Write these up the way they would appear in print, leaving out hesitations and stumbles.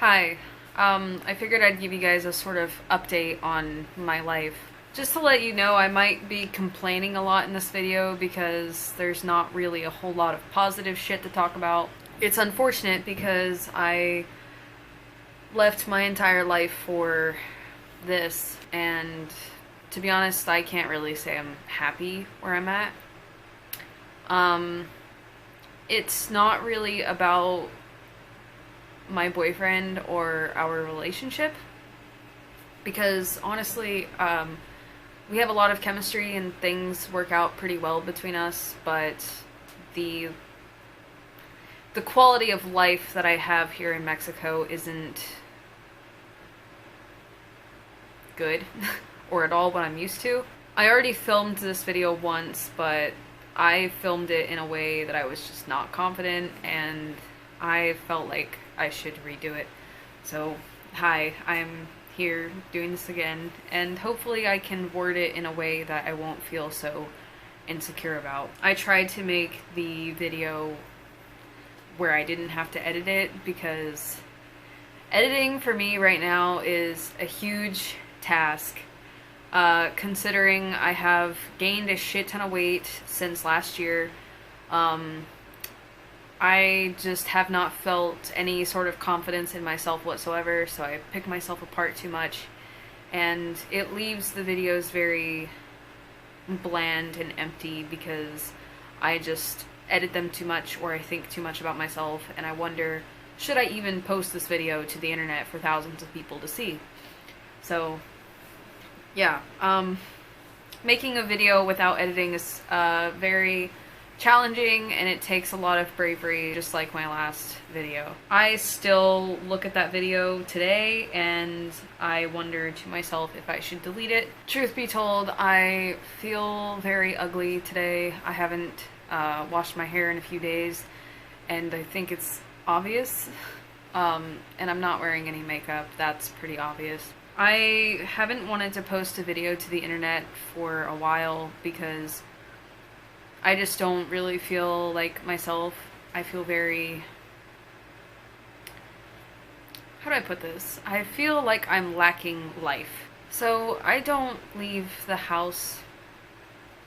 Hi. I figured I'd give you guys a sort of update on my life. Just to let you know, I might be complaining a lot in this video because there's not really a whole lot of positive shit to talk about. It's unfortunate because I left my entire life for this, and to be honest, I can't really say I'm happy where I'm at. It's not really about my boyfriend or our relationship, because honestly, we have a lot of chemistry and things work out pretty well between us, but the the quality of life that I have here in Mexico isn't good or at all what I'm used to. I already filmed this video once, but I filmed it in a way that I was just not confident, and I felt like I should redo it. So, hi, I'm here doing this again, and hopefully I can word it in a way that I won't feel so insecure about. I tried to make the video where I didn't have to edit it, because editing for me right now is a huge task. Considering I have gained a shit ton of weight since last year, I just have not felt any sort of confidence in myself whatsoever, so I pick myself apart too much, and it leaves the videos very bland and empty because I just edit them too much, or I think too much about myself, and I wonder, should I even post this video to the internet for thousands of people to see? So, yeah, making a video without editing is very challenging, and it takes a lot of bravery, just like my last video. I still look at that video today and I wonder to myself if I should delete it. Truth be told, I feel very ugly today. I haven't washed my hair in a few days, and I think it's obvious. And I'm not wearing any makeup. That's pretty obvious. I haven't wanted to post a video to the internet for a while because I just don't really feel like myself. I feel very... how do I put this? I feel like I'm lacking life. So I don't leave the house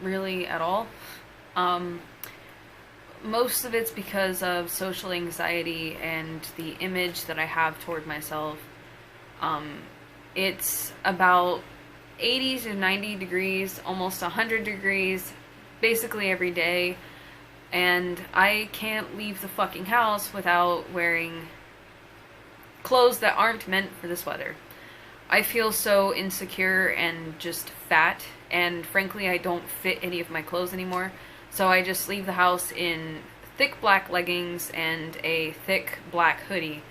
really at all. Most of it's because of social anxiety and the image that I have toward myself. It's about 80 to 90 degrees, almost 100 degrees, basically every day, and I can't leave the fucking house without wearing clothes that aren't meant for this weather. I feel so insecure and just fat, and frankly I don't fit any of my clothes anymore, so I just leave the house in thick black leggings and a thick black hoodie.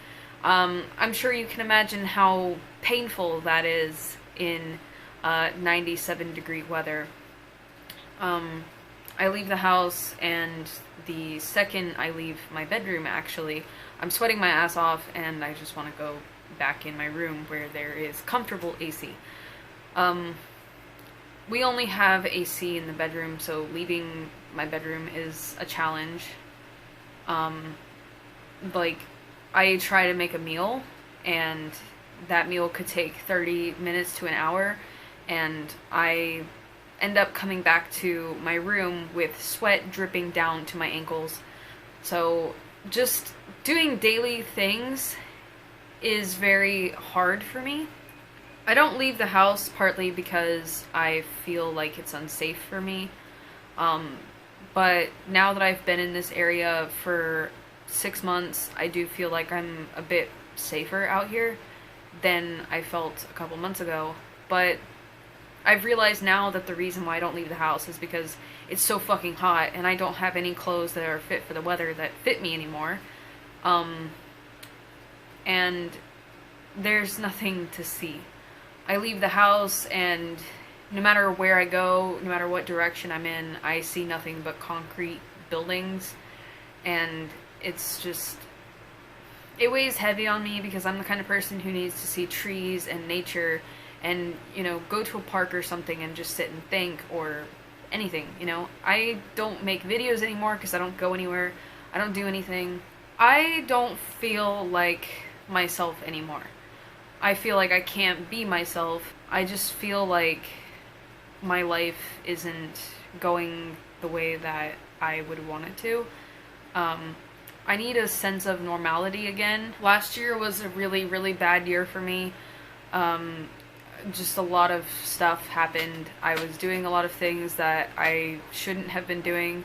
I'm sure you can imagine how painful that is in 97 degree weather. I leave the house, and the second I leave my bedroom, actually, I'm sweating my ass off, and I just want to go back in my room where there is comfortable AC. We only have AC in the bedroom, so leaving my bedroom is a challenge. Like, I try to make a meal, and that meal could take 30 minutes to an hour, and I end up coming back to my room with sweat dripping down to my ankles. So just doing daily things is very hard for me. I don't leave the house partly because I feel like it's unsafe for me, but now that I've been in this area for 6 months, I do feel like I'm a bit safer out here than I felt a couple months ago. But I've realized now that the reason why I don't leave the house is because it's so fucking hot, and I don't have any clothes that are fit for the weather that fit me anymore. And there's nothing to see. I leave the house, and no matter where I go, no matter what direction I'm in, I see nothing but concrete buildings, and it's just... it weighs heavy on me because I'm the kind of person who needs to see trees and nature and, you know, go to a park or something and just sit and think, or anything, you know. I don't make videos anymore because I don't go anywhere. I don't do anything. I don't feel like myself anymore. I feel like I can't be myself. I just feel like my life isn't going the way that I would want it to. I need a sense of normality again. Last year was a really, really bad year for me. Just a lot of stuff happened. I was doing a lot of things that I shouldn't have been doing.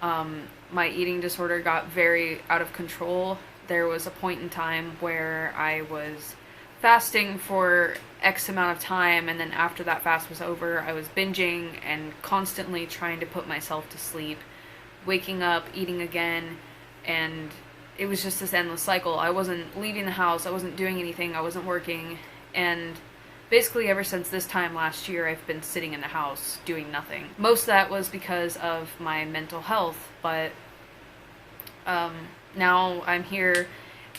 My eating disorder got very out of control. There was a point in time where I was fasting for X amount of time, and then after that fast was over, I was binging and constantly trying to put myself to sleep, waking up, eating again, and it was just this endless cycle. I wasn't leaving the house, I wasn't doing anything, I wasn't working, and basically ever since this time last year, I've been sitting in the house doing nothing. Most of that was because of my mental health, but now I'm here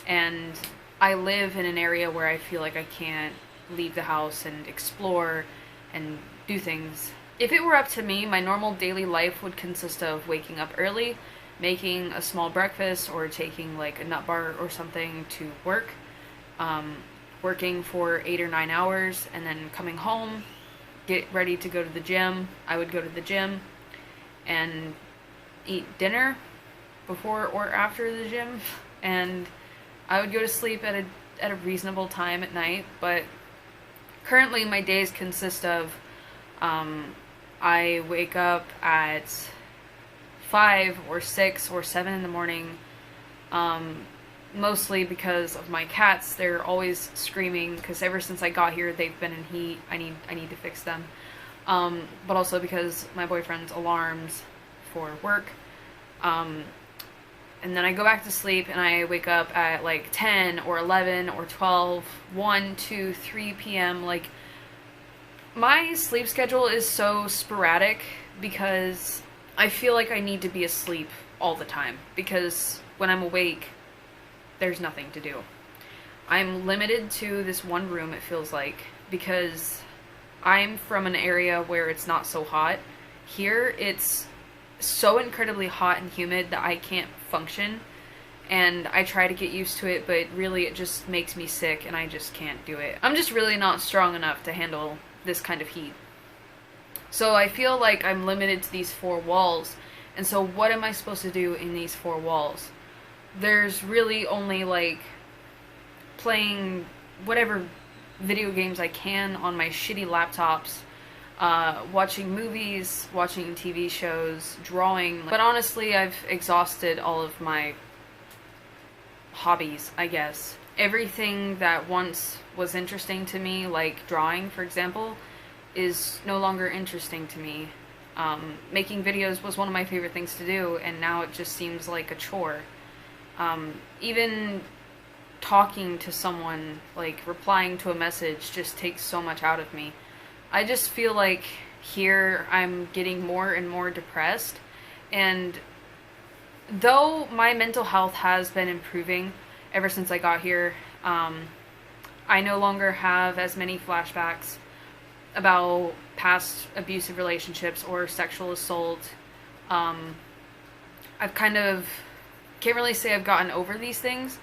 and I live in an area where I feel like I can't leave the house and explore and do things. If it were up to me, my normal daily life would consist of waking up early, making a small breakfast, or taking like a nut bar or something to work, working for 8 or 9 hours, and then coming home, get ready to go to the gym. I would go to the gym and eat dinner before or after the gym, and I would go to sleep at a reasonable time at night. But currently my days consist of I wake up at 5 or 6 or 7 in the morning, mostly because of my cats. They're always screaming because ever since I got here they've been in heat. I need to fix them, but also because my boyfriend's alarms for work. And then I go back to sleep and I wake up at like 10 or 11 or 12, 1, 2, 3 p.m. Like, my sleep schedule is so sporadic because I feel like I need to be asleep all the time, because when I'm awake, there's nothing to do. I'm limited to this one room, it feels like, because I'm from an area where it's not so hot. Here, it's so incredibly hot and humid that I can't function, and I try to get used to it, but really it just makes me sick and I just can't do it. I'm just really not strong enough to handle this kind of heat. So I feel like I'm limited to these 4 walls, and so what am I supposed to do in these 4 walls? There's really only like playing whatever video games I can on my shitty laptops, watching movies, watching TV shows, drawing. But honestly, I've exhausted all of my hobbies, I guess. Everything that once was interesting to me, like drawing, for example, is no longer interesting to me. Making videos was one of my favorite things to do, and now it just seems like a chore. Even talking to someone, like replying to a message, just takes so much out of me. I just feel like here I'm getting more and more depressed, and though my mental health has been improving ever since I got here, I no longer have as many flashbacks about past abusive relationships or sexual assault. I've kind of, can't really say I've gotten over these things,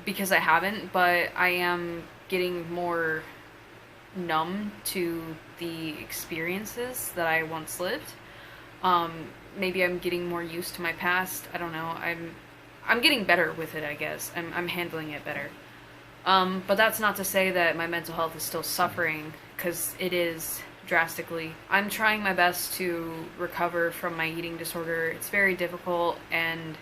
because I haven't, but I am getting more numb to the experiences that I once lived. Maybe I'm getting more used to my past. I don't know. I'm getting better with it, I guess. I'm handling it better. But that's not to say that my mental health is still suffering, because it is drastically. I'm trying my best to recover from my eating disorder. It's very difficult, and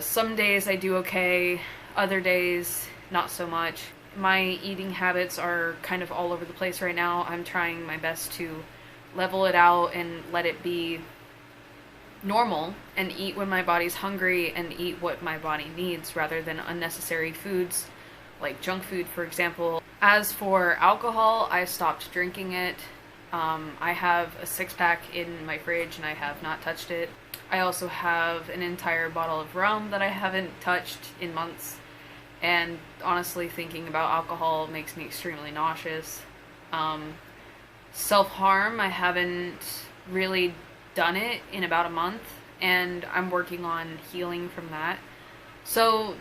some days I do okay, other days not so much. My eating habits are kind of all over the place right now. I'm trying my best to level it out and let it be normal, and eat when my body's hungry and eat what my body needs rather than unnecessary foods like junk food, for example. As for alcohol, I stopped drinking it. I have a 6-pack in my fridge and I have not touched it. I also have an entire bottle of rum that I haven't touched in months, and honestly, thinking about alcohol makes me extremely nauseous. Self-harm, I haven't really done it in about a month, and I'm working on healing from that. So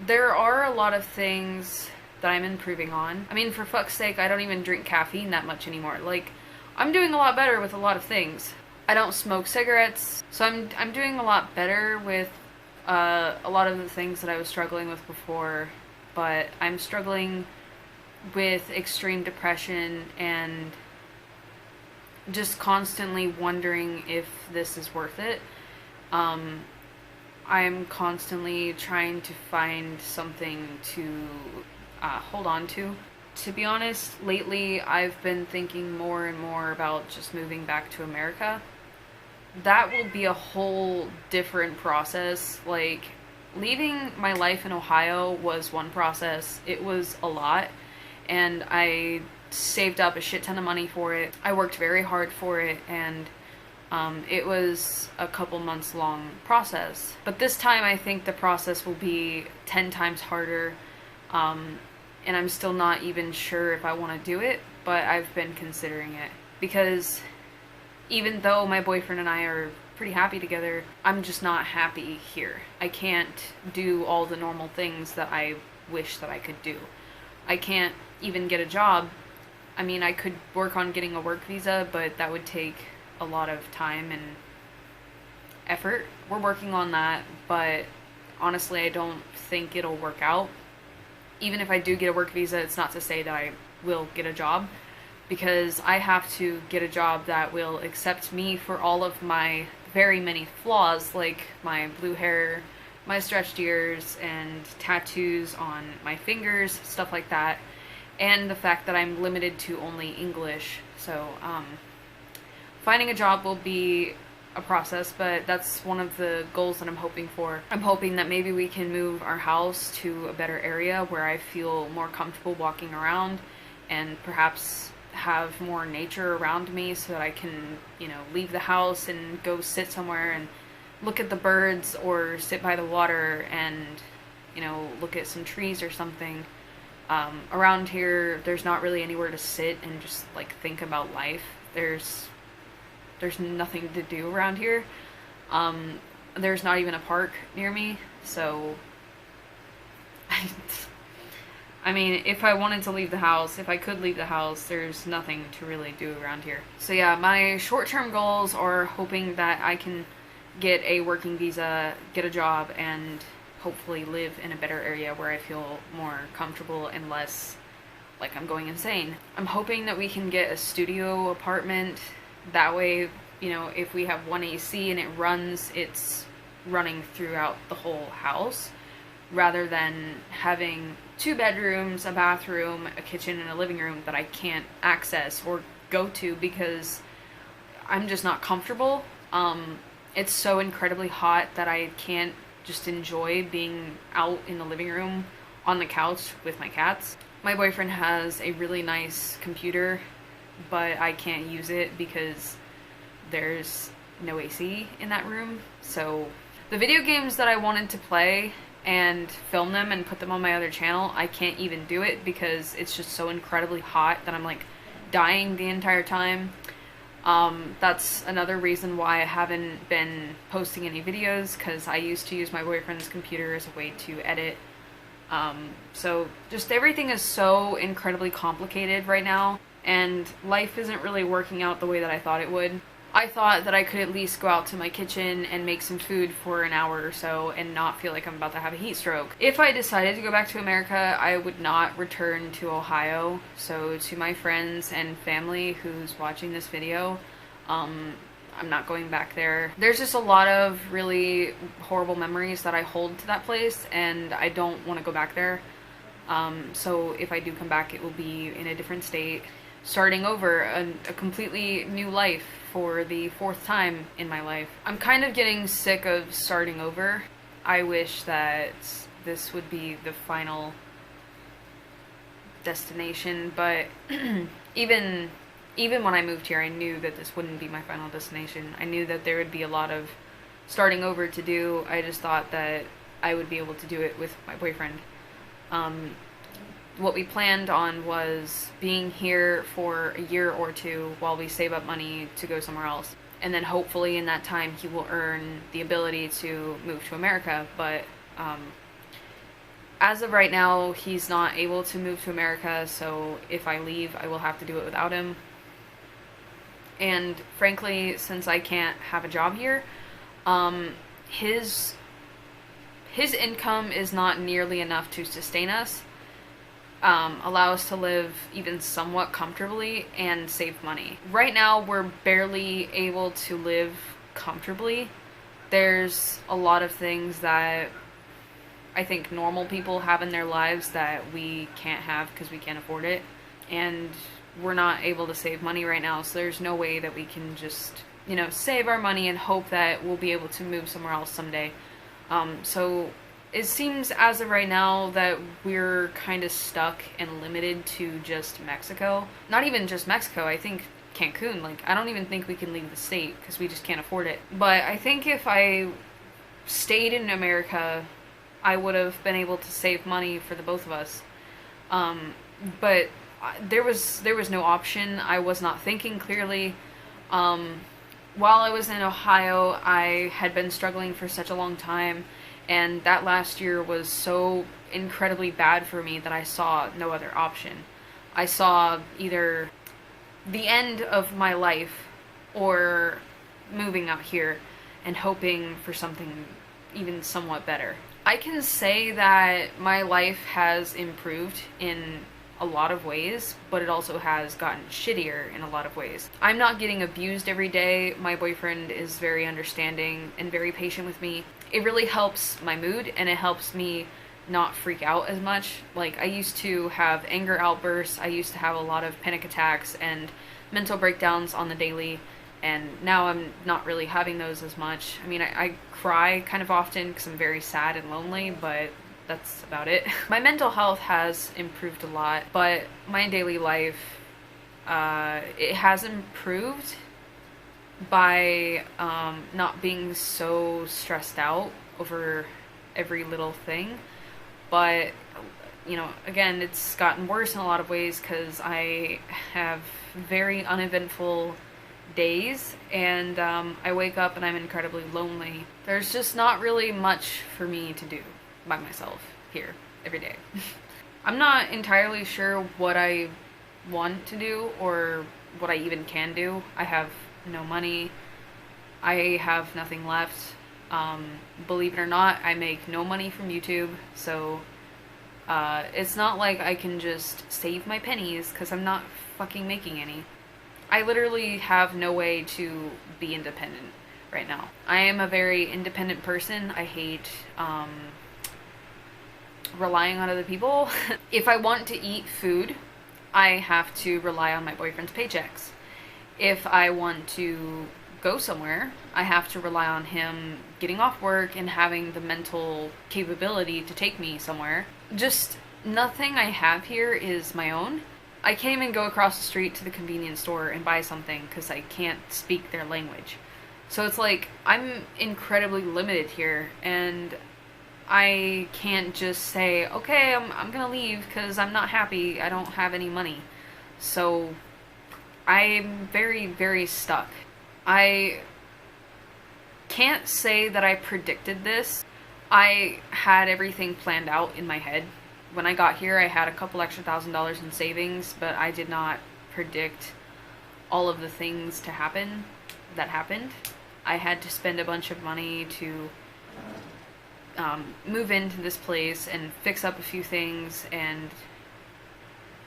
there are a lot of things that I'm improving on. I mean, for fuck's sake, I don't even drink caffeine that much anymore. Like, I'm doing a lot better with a lot of things. I don't smoke cigarettes, so I'm doing a lot better with a lot of the things that I was struggling with before, but I'm struggling with extreme depression and just constantly wondering if this is worth it. I'm constantly trying to find something to hold on to. To be honest, lately I've been thinking more and more about just moving back to America. That will be a whole different process. Like, leaving my life in Ohio was one process. It was a lot, and I saved up a shit ton of money for it. I worked very hard for it, and it was a couple months long process. But this time I think the process will be 10 times harder, and I'm still not even sure if I want to do it, but I've been considering it. Because even though my boyfriend and I are pretty happy together, I'm just not happy here. I can't do all the normal things that I wish that I could do. I can't even get a job. I mean, I could work on getting a work visa, but that would take a lot of time and effort. We're working on that, but honestly, I don't think it'll work out. Even if I do get a work visa, it's not to say that I will get a job, because I have to get a job that will accept me for all of my very many flaws, like my blue hair, my stretched ears, and tattoos on my fingers, stuff like that, and the fact that I'm limited to only English. So, finding a job will be a process, but that's one of the goals that I'm hoping for. I'm hoping that maybe we can move our house to a better area where I feel more comfortable walking around, and perhaps have more nature around me so that I can, you know, leave the house and go sit somewhere and look at the birds, or sit by the water and, you know, look at some trees or something. Around here, there's not really anywhere to sit and just, like, think about life. There's nothing to do around here. There's not even a park near me, so I mean, if I wanted to leave the house, if I could leave the house, there's nothing to really do around here. So yeah, my short-term goals are hoping that I can get a working visa, get a job, and hopefully live in a better area where I feel more comfortable and less like I'm going insane. I'm hoping that we can get a studio apartment. That way, you know, if we have one AC and it runs, it's running throughout the whole house, rather than having 2 bedrooms, a bathroom, a kitchen, and a living room that I can't access or go to because I'm just not comfortable. It's so incredibly hot that I can't just enjoy being out in the living room on the couch with my cats. My boyfriend has a really nice computer, but I can't use it because there's no AC in that room. So the video games that I wanted to play and film them and put them on my other channel, I can't even do it because it's just so incredibly hot that I'm like dying the entire time. That's another reason why I haven't been posting any videos, because I used to use my boyfriend's computer as a way to edit. So just everything is so incredibly complicated right now, and life isn't really working out the way that I thought it would. I thought that I could at least go out to my kitchen and make some food for an hour or so and not feel like I'm about to have a heat stroke. If I decided to go back to America, I would not return to Ohio. So to my friends and family who's watching this video, I'm not going back there. There's just a lot of really horrible memories that I hold to that place, and I don't want to go back there. So if I do come back, it will be in a different state, starting over a completely new life for the 4th time in my life. I'm kind of getting sick of starting over. I wish that this would be the final destination, but even when I moved here, I knew that this wouldn't be my final destination. I knew that there would be a lot of starting over to do. I just thought that I would be able to do it with my boyfriend. What we planned on was being here for a year or 2 while we save up money to go somewhere else. And then hopefully in that time he will earn the ability to move to America. But As of right now, he's not able to move to America, so if I leave, I will have to do it without him. And frankly, since I can't have a job here, his income is not nearly enough to sustain us, allow us to live even somewhat comfortably, and save money. Right now, we're barely able to live comfortably. There's a lot of things that I think normal people have in their lives that we can't have because we can't afford it. And we're not able to save money right now, so there's no way that we can just, save our money and hope that we'll be able to move somewhere else someday. So it seems as of right now that we're kind of stuck and limited to just Mexico. Not even just Mexico, I think Cancun. Like, I don't even think we can leave the state because we just can't afford it. But I think if I stayed in America, I would have been able to save money for the both of us. But there was no option. I was not thinking clearly. While I was in Ohio, I had been struggling for such a long time, and that last year was so incredibly bad for me that I saw no other option. I saw either the end of my life or moving out here and hoping for something even somewhat better. I can say that my life has improved in a lot of ways, but it also has gotten shittier in a lot of ways. I'm not getting abused every day. My boyfriend is very understanding and very patient with me. It really helps my mood, and it helps me not freak out as much. Like, I used to have anger outbursts, I used to have a lot of panic attacks and mental breakdowns on the daily, and now I'm not really having those as much. I mean, I cry kind of often because I'm very sad and lonely, but that's about it. My mental health has improved a lot, but my daily life, it has improved by not being so stressed out over every little thing. But, again, it's gotten worse in a lot of ways because I have very uneventful days, and I wake up and I'm incredibly lonely. There's just not really much for me to do by myself here every day. I'm not entirely sure what I want to do or what I even can do. I have no money. I have nothing left. Believe it or not, I make no money from YouTube, so it's not like I can just save my pennies because I'm not fucking making any. I literally have no way to be independent right now. I am a very independent person. I hate relying on other people. If I want to eat food, I have to rely on my boyfriend's paychecks. If I want to go somewhere, I have to rely on him getting off work and having the mental capability to take me somewhere. Just nothing I have here is my own. I can't even go across the street to the convenience store and buy something because I can't speak their language. So it's like, I'm incredibly limited here, and I can't just say, okay, I'm gonna leave because I'm not happy, I don't have any money. So I'm very, very stuck. I can't say that I predicted this. I had everything planned out in my head. When I got here, I had a couple extra $1,000s in savings, but I did not predict all of the things to happen that happened. I had to spend a bunch of money to move into this place and fix up a few things, and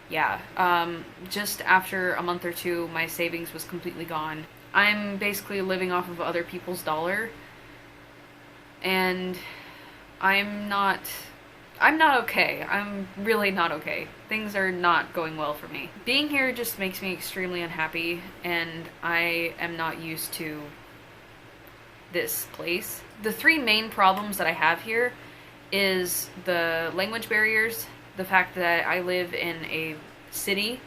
yeah, just after a month or two, my savings was completely gone. I'm basically living off of other people's dollar, and I'm not okay. I'm really not okay. Things are not going well for me. Being here just makes me extremely unhappy, and I am not used to this place. The three main problems that I have here is the language barriers, the fact that I live in a city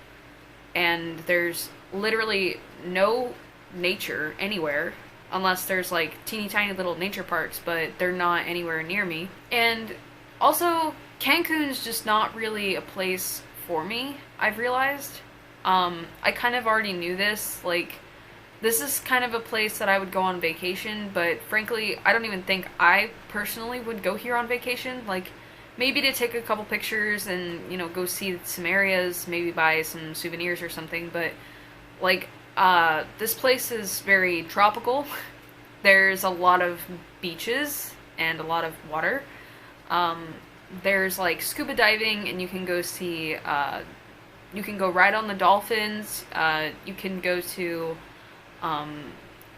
and there's literally no nature anywhere, unless there's like teeny tiny little nature parks, but they're not anywhere near me. And also, Cancun's just not really a place for me, I've realized. I kind of already knew this, like, this is kind of a place that I would go on vacation, but frankly, I don't even think I personally would go here on vacation. Like, maybe to take a couple pictures and, you know, go see some areas, maybe buy some souvenirs or something, but, like, this place is very tropical. There's a lot of beaches and a lot of water. There's, like, scuba diving, and you can go see, you can go ride on the dolphins, you can go to,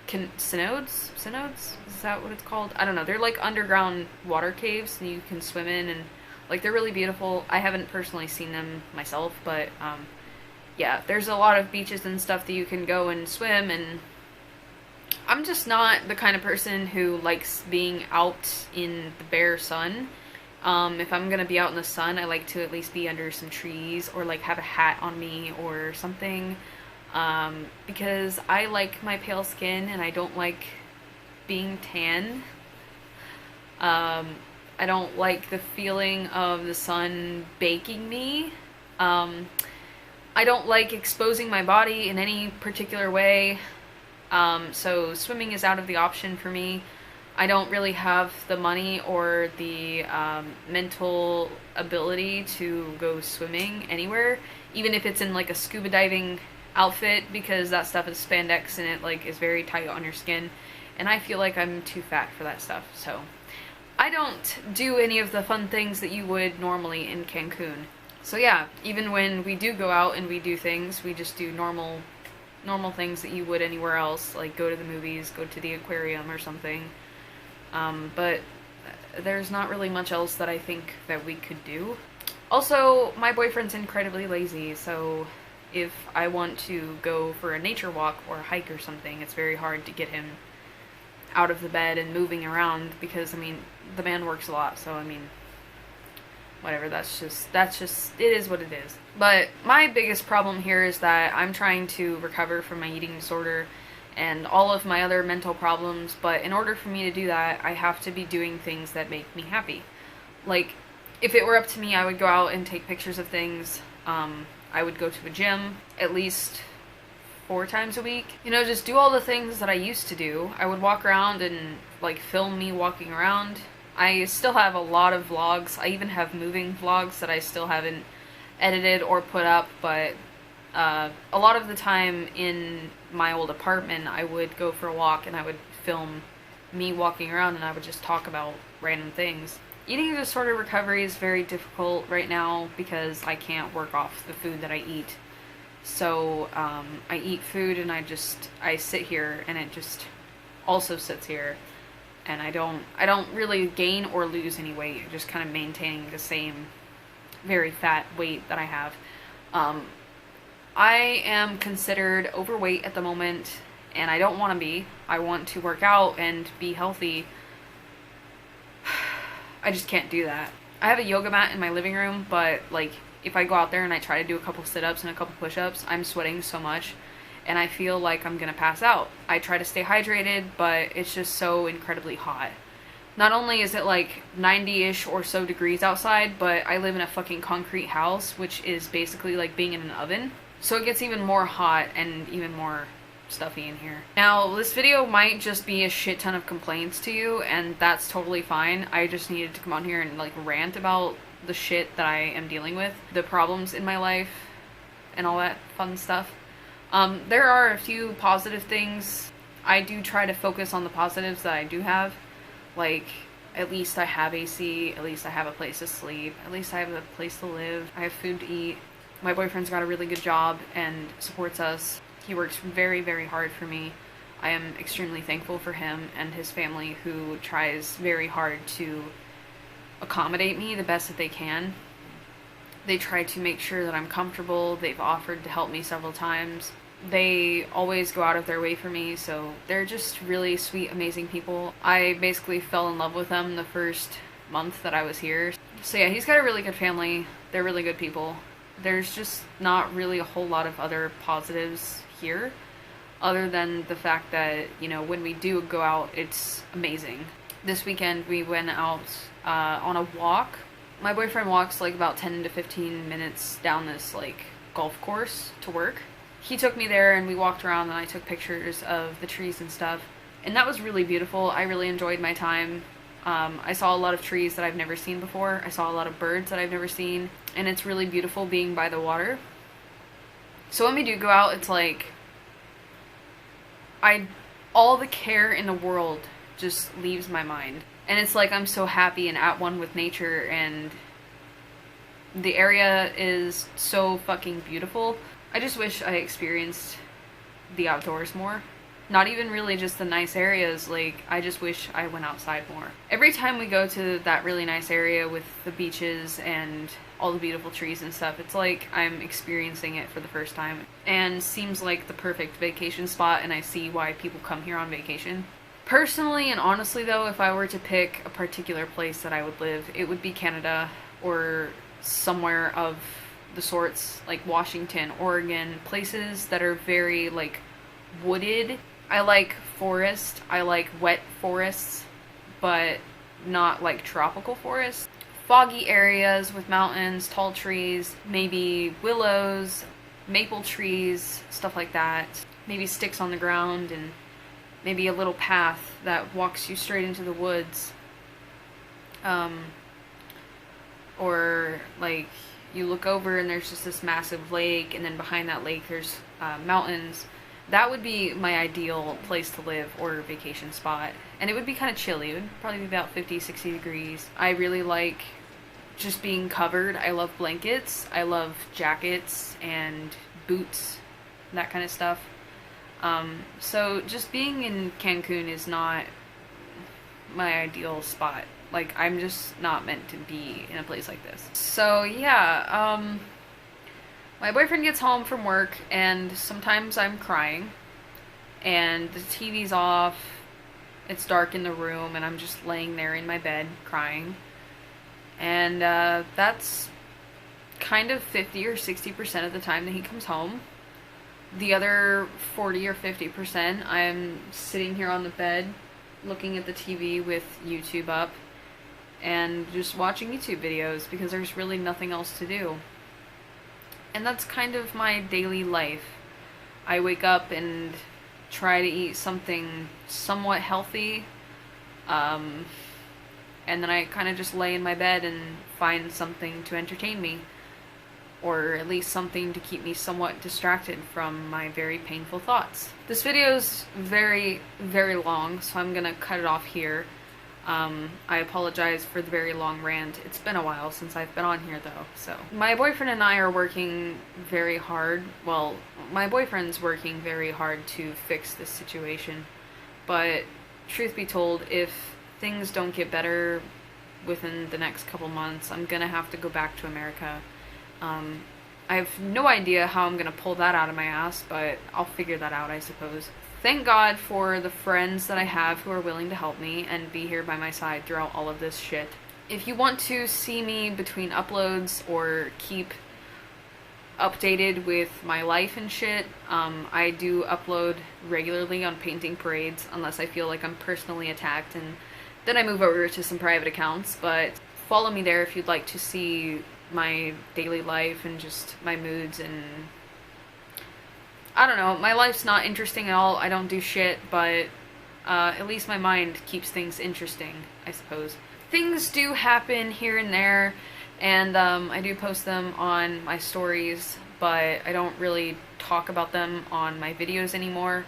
cenotes? Cenotes? Is that what it's called? I don't know. They're like underground water caves and you can swim in, and like they're really beautiful. I haven't personally seen them myself, but yeah, there's a lot of beaches and stuff that you can go and swim, and I'm just not the kind of person who likes being out in the bare sun. If I'm gonna be out in the sun, I like to at least be under some trees or like have a hat on me or something. Because I like my pale skin and I don't like being tan. I don't like the feeling of the sun baking me. I don't like exposing my body in any particular way. So swimming is out of the option for me. I don't really have the money or the mental ability to go swimming anywhere, even if it's in like a scuba diving outfit, because that stuff is spandex and it like is very tight on your skin, and I feel like I'm too fat for that stuff. So I don't do any of the fun things that you would normally in Cancun. So yeah, even when we do go out and we do things, we just do normal things that you would anywhere else, like go to the movies, go to the aquarium or something. But there's not really much else that I think that we could do. Also, my boyfriend's incredibly lazy, so if I want to go for a nature walk or a hike or something, it's very hard to get him out of the bed and moving around, because, I mean, the man works a lot, so, I mean, whatever, that's just, it is what it is. But my biggest problem here is that I'm trying to recover from my eating disorder and all of my other mental problems, but in order for me to do that, I have to be doing things that make me happy. Like, if it were up to me, I would go out and take pictures of things. I would go to a gym at least 4 times a week. You know, just do all the things that I used to do. I would walk around and, like, film me walking around. I still have a lot of vlogs. I even have moving vlogs that I still haven't edited or put up, but a lot of the time in my old apartment, I would go for a walk and I would film me walking around and I would just talk about random things. Eating disorder recovery is very difficult right now because I can't work off the food that I eat. So I eat food and I sit here and it just also sits here, and I don't really gain or lose any weight. Just kind of maintaining the same very fat weight that I have. I am considered overweight at the moment, and I don't want to be. I want to work out and be healthy. I just can't do that. I have a yoga mat in my living room, but like if I go out there and I try to do a couple sit-ups and a couple push-ups, I'm sweating so much and I feel like I'm gonna pass out. I try to stay hydrated, but it's just so incredibly hot. Not only is it like 90-ish or so degrees outside, but I live in a fucking concrete house, which is basically like being in an oven. So it gets even more hot and even more stuffy in here. Now, this video might just be a shit ton of complaints to you, and that's totally fine. I just needed to come on here and like rant about the shit that I am dealing with, the problems in my life, and all that fun stuff. There are a few positive things. I do try to focus on the positives that I do have. Like, at least I have AC, at least I have a place to sleep, at least I have a place to live, I have food to eat. My boyfriend's got a really good job and supports us. He works very, very hard for me. I am extremely thankful for him and his family, who tries very hard to accommodate me the best that they can. They try to make sure that I'm comfortable. They've offered to help me several times. They always go out of their way for me, so they're just really sweet, amazing people. I basically fell in love with them the first month that I was here. So yeah, he's got a really good family. They're really good people. There's just not really a whole lot of other positives here, other than the fact that, you know, when we do go out, it's amazing. This weekend we went out on a walk. My boyfriend walks like about 10 to 15 minutes down this like golf course to work. He took me there and we walked around and I took pictures of the trees and stuff, and that was really beautiful. I really enjoyed my time. I saw a lot of trees that I've never seen before. I saw a lot of birds that I've never seen. And it's really beautiful being by the water. So when we do go out, it's like all the care in the world just leaves my mind. And it's like I'm so happy and at one with nature, and the area is so fucking beautiful. I just wish I experienced the outdoors more. Not even really just the nice areas, like, I just wish I went outside more. Every time we go to that really nice area with the beaches and all the beautiful trees and stuff, it's like I'm experiencing it for the first time. And seems like the perfect vacation spot, and I see why people come here on vacation. Personally and honestly though, if I were to pick a particular place that I would live, it would be Canada or somewhere of the sorts, like Washington, Oregon, places that are very, like, wooded. I like forest. I like wet forests, but not like tropical forests. Foggy areas with mountains, tall trees, maybe willows, maple trees, stuff like that. Maybe sticks on the ground, and maybe a little path that walks you straight into the woods. Or like you look over and there's just this massive lake, and then behind that lake there's mountains. That would be my ideal place to live or vacation spot. And it would be kind of chilly. It would probably be about 50, 60 degrees. I really like just being covered. I love blankets. I love jackets and boots, that kind of stuff. So just being in Cancun is not my ideal spot. Like, I'm just not meant to be in a place like this. So yeah, my boyfriend gets home from work, and sometimes I'm crying, and the TV's off, it's dark in the room, and I'm just laying there in my bed crying. And that's kind of 50 or 60% of the time that he comes home. The other 40 or 50%, I'm sitting here on the bed looking at the TV with YouTube up and just watching YouTube videos because there's really nothing else to do. And that's kind of my daily life. I wake up and try to eat something somewhat healthy, and then I kind of just lay in my bed and find something to entertain me, or at least something to keep me somewhat distracted from my very painful thoughts. This video is very, very long, so I'm gonna cut it off here. I apologize for the very long rant. It's been a while since I've been on here though, so. My boyfriend and I are working very hard. Well, my boyfriend's working very hard to fix this situation. But truth be told, if things don't get better within the next couple months, I'm gonna have to go back to America. I have no idea how I'm gonna pull that out of my ass, but I'll figure that out, I suppose. Thank God for the friends that I have who are willing to help me and be here by my side throughout all of this shit. If you want to see me between uploads or keep updated with my life and shit, I do upload regularly on painting parades unless I feel like I'm personally attacked, and then I move over to some private accounts. But follow me there if you'd like to see my daily life and just my moods. And I don't know, my life's not interesting at all. I don't do shit, but at least my mind keeps things interesting, I suppose. Things do happen here and there, and I do post them on my stories, but I don't really talk about them on my videos anymore.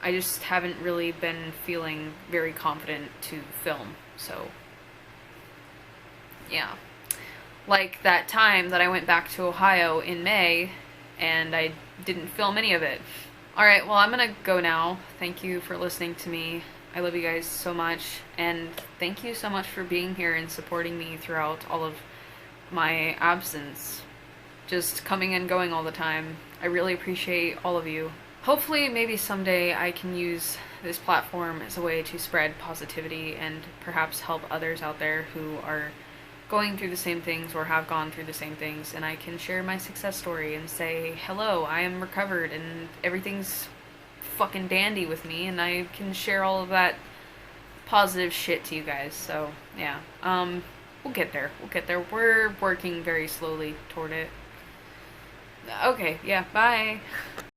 I just haven't really been feeling very confident to film, so yeah. Like that time that I went back to Ohio in May, and I didn't film any of it. Alright, well, I'm gonna go now. Thank you for listening to me. I love you guys so much, and thank you so much for being here and supporting me throughout all of my absence. Just coming and going all the time. I really appreciate all of you. Hopefully, maybe someday I can use this platform as a way to spread positivity and perhaps help others out there who are going through the same things or have gone through the same things, and I can share my success story and say, hello, I am recovered and everything's fucking dandy with me, and I can share all of that positive shit to you guys. So yeah, we'll get there. We're working very slowly toward it. Okay, yeah, bye.